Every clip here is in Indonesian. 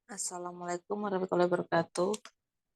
Assalamualaikum warahmatullahi wabarakatuh.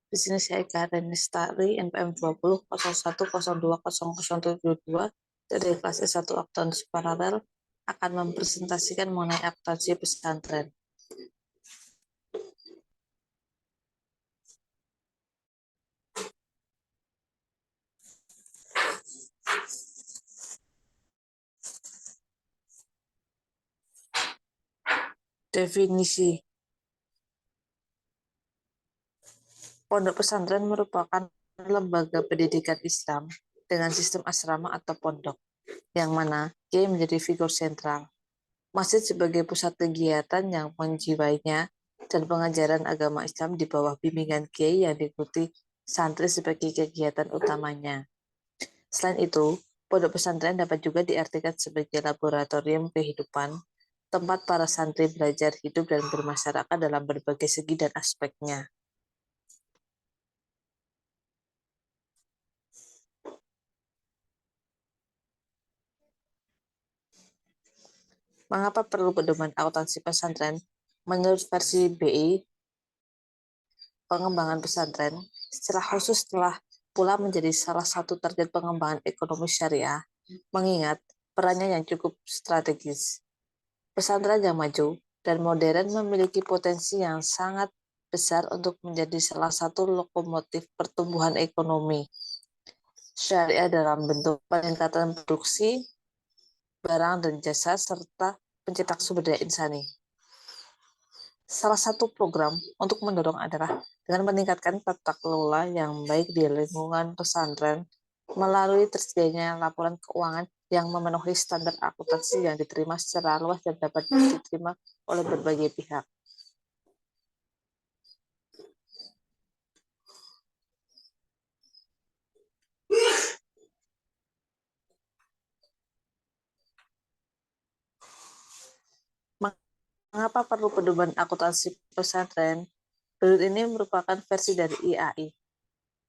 Di sini saya Eka dan Lestari, NPM 20 01 02 0072 dari kelas S1 Akuntansi Paralel akan mempresentasikan mengenai akuntansi pesantren. Definisi. Pondok pesantren merupakan lembaga pendidikan Islam dengan sistem asrama atau pondok, yang mana kiai menjadi figur sentral. Masjid sebagai pusat kegiatan yang menjiwainya dan pengajaran agama Islam di bawah bimbingan kiai yang diikuti santri sebagai kegiatan utamanya. Selain itu, pondok pesantren dapat juga diartikan sebagai laboratorium kehidupan, tempat para santri belajar hidup dan bermasyarakat dalam berbagai segi dan aspeknya. Mengapa perlu pedoman akuntansi pesantren? Menurut versi BI, pengembangan pesantren secara khusus telah pula menjadi salah satu target pengembangan ekonomi syariah, mengingat perannya yang cukup strategis. Pesantren yang maju dan modern memiliki potensi yang sangat besar untuk menjadi salah satu lokomotif pertumbuhan ekonomi syariah dalam bentuk peningkatan produksi, barang dan jasa, serta pencetak sumber daya insani. Salah satu program untuk mendorong adalah dengan meningkatkan tata kelola yang baik di lingkungan pesantren melalui tersedianya laporan keuangan yang memenuhi standar akuntansi yang diterima secara luas dan dapat diterima oleh berbagai pihak. Mengapa perlu pedoman akuntansi pesantren? Berikut ini merupakan versi dari IAI.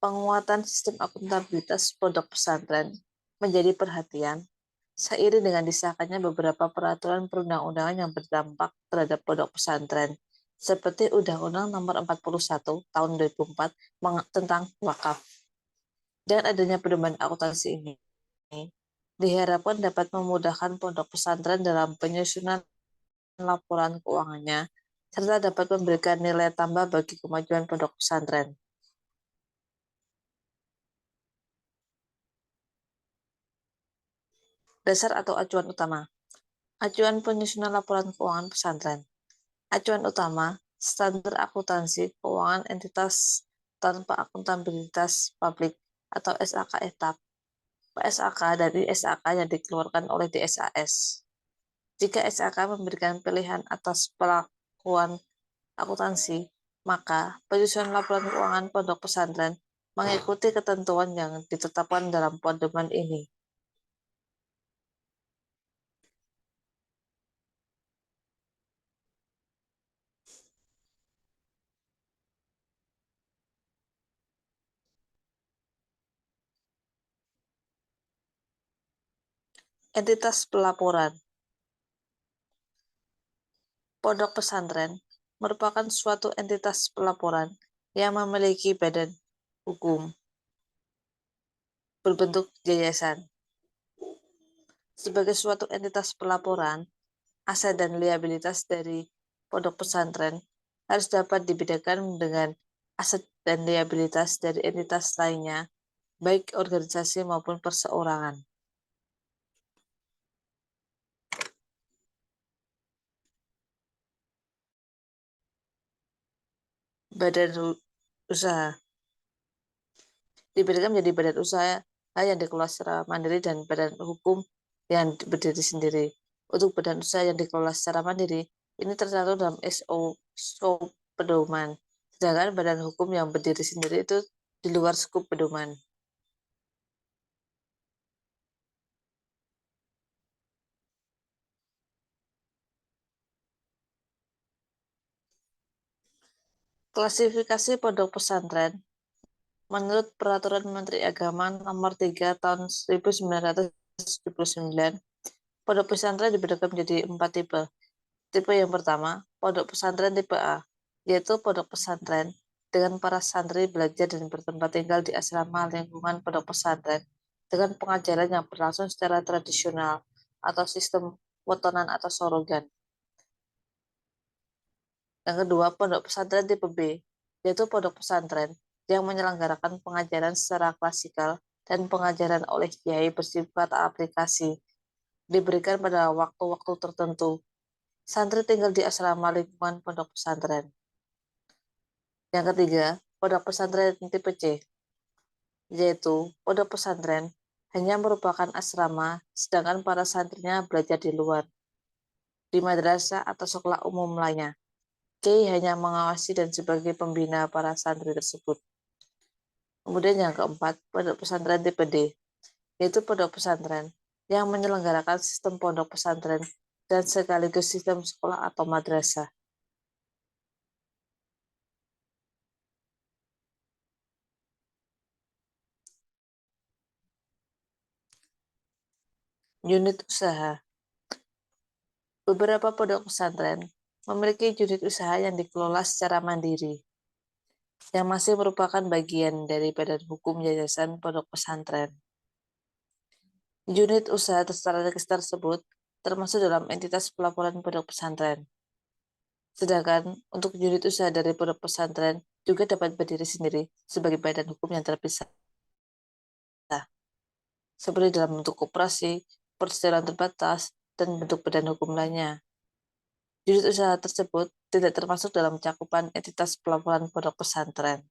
Penguatan sistem akuntabilitas pondok pesantren menjadi perhatian seiring dengan disahkannya beberapa peraturan perundang-undangan yang berdampak terhadap pondok pesantren, seperti Undang-Undang Nomor 41 Tahun 2004 tentang wakaf. Dengan adanya pedoman akuntansi ini, diharapkan dapat memudahkan pondok pesantren dalam penyusunan laporan keuangannya, serta dapat memberikan nilai tambah bagi kemajuan pondok pesantren. Dasar atau acuan utama. Acuan penyusunan laporan keuangan pesantren. Acuan utama, standar akuntansi keuangan entitas tanpa akuntabilitas publik atau SAK etap. PSAK dari SAK yang dikeluarkan oleh DSAS. Jika SAK memberikan pilihan atas pelakuan akuntansi, maka penyusunan laporan keuangan pondok pesantren mengikuti ketentuan yang ditetapkan dalam pedoman ini. Entitas pelaporan. Pondok pesantren merupakan suatu entitas pelaporan yang memiliki badan hukum berbentuk yayasan. Sebagai suatu entitas pelaporan, aset dan liabilitas dari pondok pesantren harus dapat dibedakan dengan aset dan liabilitas dari entitas lainnya, baik organisasi maupun perseorangan. Badan usaha dibedakan menjadi badan usaha yang dikelola secara mandiri dan badan hukum yang berdiri sendiri. Untuk badan usaha yang dikelola secara mandiri, ini tercantum dalam SOP pedoman. Sedangkan badan hukum yang berdiri sendiri itu di luar skup pedoman. Klasifikasi pondok pesantren menurut Peraturan Menteri Agama Nomor 3 Tahun 1979, pondok pesantren dibedakan menjadi 4 tipe. Tipe yang pertama, pondok pesantren tipe A, yaitu pondok pesantren, dengan para santri belajar dan bertempat tinggal di asrama lingkungan pondok pesantren dengan pengajaran yang berlangsung secara tradisional atau sistem wetonan atau sorogan. Yang kedua, pondok pesantren tipe B, yaitu pondok pesantren yang menyelenggarakan pengajaran secara klasikal dan pengajaran oleh kiai bersifat aplikasi, diberikan pada waktu-waktu tertentu. Santri tinggal di asrama lingkungan pondok pesantren. Yang ketiga, pondok pesantren tipe C, yaitu pondok pesantren hanya merupakan asrama, sedangkan para santrinya belajar di luar, di madrasah atau sekolah umum lainnya. Kiai hanya mengawasi dan sebagai pembina para santri tersebut. Kemudian yang keempat, pondok pesantren tipe D, yaitu pondok pesantren yang menyelenggarakan sistem pondok pesantren dan sekaligus sistem sekolah atau madrasah. Unit usaha. Beberapa pondok pesantren memiliki unit usaha yang dikelola secara mandiri, yang masih merupakan bagian dari badan hukum yayasan pondok pesantren. Unit usaha strategis tersebut termasuk dalam entitas pelaporan pondok pesantren. Sedangkan untuk unit usaha dari pondok pesantren juga dapat berdiri sendiri sebagai badan hukum yang terpisah, seperti dalam bentuk koperasi, perseroan terbatas, dan bentuk badan hukum lainnya. Unit usaha tersebut tidak termasuk dalam cakupan entitas pelaporan pondok pesantren.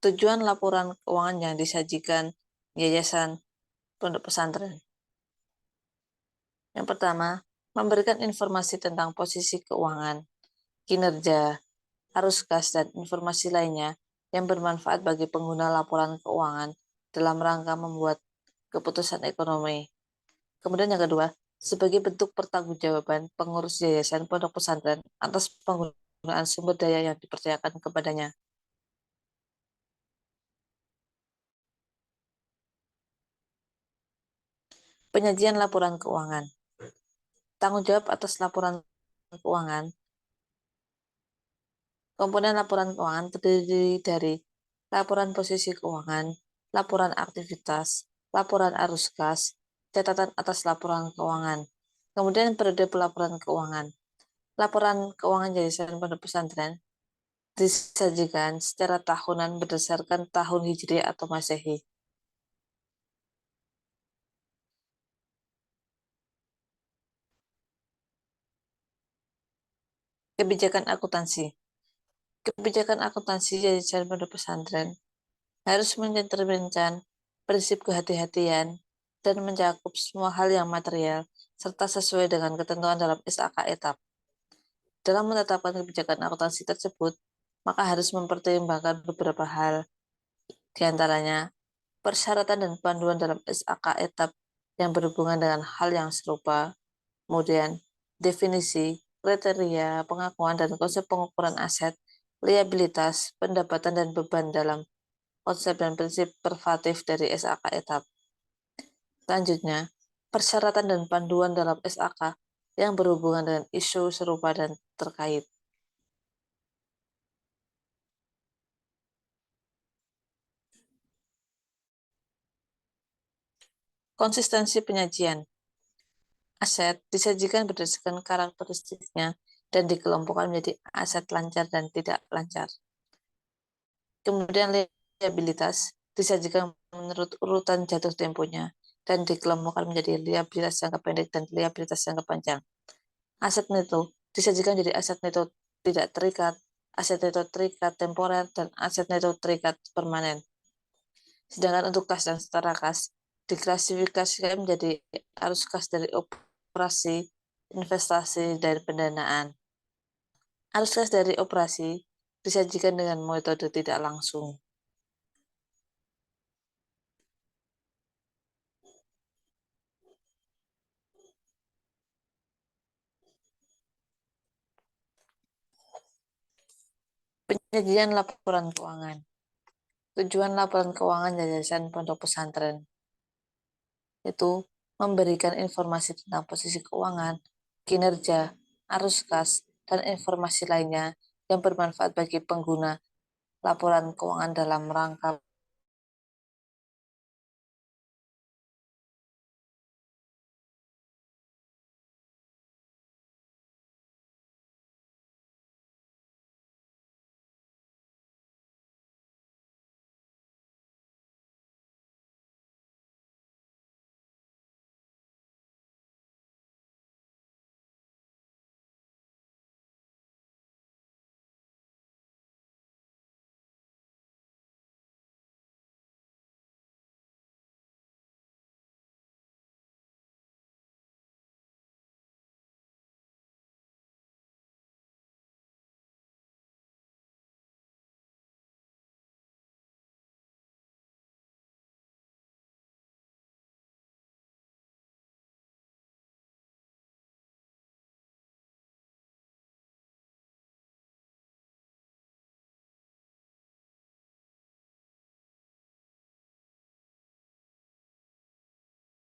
Tujuan laporan keuangan yang disajikan yayasan pondok pesantren. Yang pertama, memberikan informasi tentang posisi keuangan, kinerja, arus kas, dan informasi lainnya yang bermanfaat bagi pengguna laporan keuangan dalam rangka membuat keputusan ekonomi. Kemudian yang kedua, sebagai bentuk pertanggungjawaban pengurus yayasan pondok pesantren atas penggunaan sumber daya yang dipercayakan kepadanya. Penyajian laporan keuangan. Tanggung jawab atas laporan keuangan. Komponen laporan keuangan terdiri dari laporan posisi keuangan, laporan aktivitas, laporan arus kas, catatan atas laporan keuangan. Kemudian periode pelaporan keuangan. Laporan keuangan yayasan pondok pesantren disajikan secara tahunan berdasarkan tahun Hijriah atau Masehi. Kebijakan akuntansi. Kebijakan akuntansi yayasan pondok pesantren harus mencerminkan prinsip kehati-hatian dan mencakup semua hal yang material serta sesuai dengan ketentuan dalam SAK etap. Dalam menetapkan kebijakan akuntansi tersebut, maka harus mempertimbangkan beberapa hal, diantaranya persyaratan dan panduan dalam SAK etap yang berhubungan dengan hal yang serupa, kemudian definisi, kriteria, pengakuan, dan konsep pengukuran aset, liabilitas, pendapatan, dan beban dalam konsep dan prinsip pervatif dari SAK etap. Selanjutnya, persyaratan dan panduan dalam SAK yang berhubungan dengan isu serupa dan terkait. Konsistensi penyajian. Aset disajikan berdasarkan karakteristiknya dan dikelompokkan menjadi aset lancar dan tidak lancar. Kemudian liabilitas disajikan menurut urutan jatuh temponya dan dikelompokkan menjadi liabilitas jangka pendek dan liabilitas jangka panjang. Aset neto disajikan jadi aset neto tidak terikat, aset neto terikat temporer, dan aset neto terikat permanen. Sedangkan untuk kas dan setara kas diklasifikasikan menjadi arus kas dari operasi, investasi, dan pendanaan. Arus kas dari operasi disajikan dengan metode tidak langsung. Penyajian laporan keuangan. Tujuan laporan keuangan Yayasan Pondok Pesantren itu memberikan informasi tentang posisi keuangan, kinerja, arus kas, dan informasi lainnya yang bermanfaat bagi pengguna laporan keuangan dalam rangka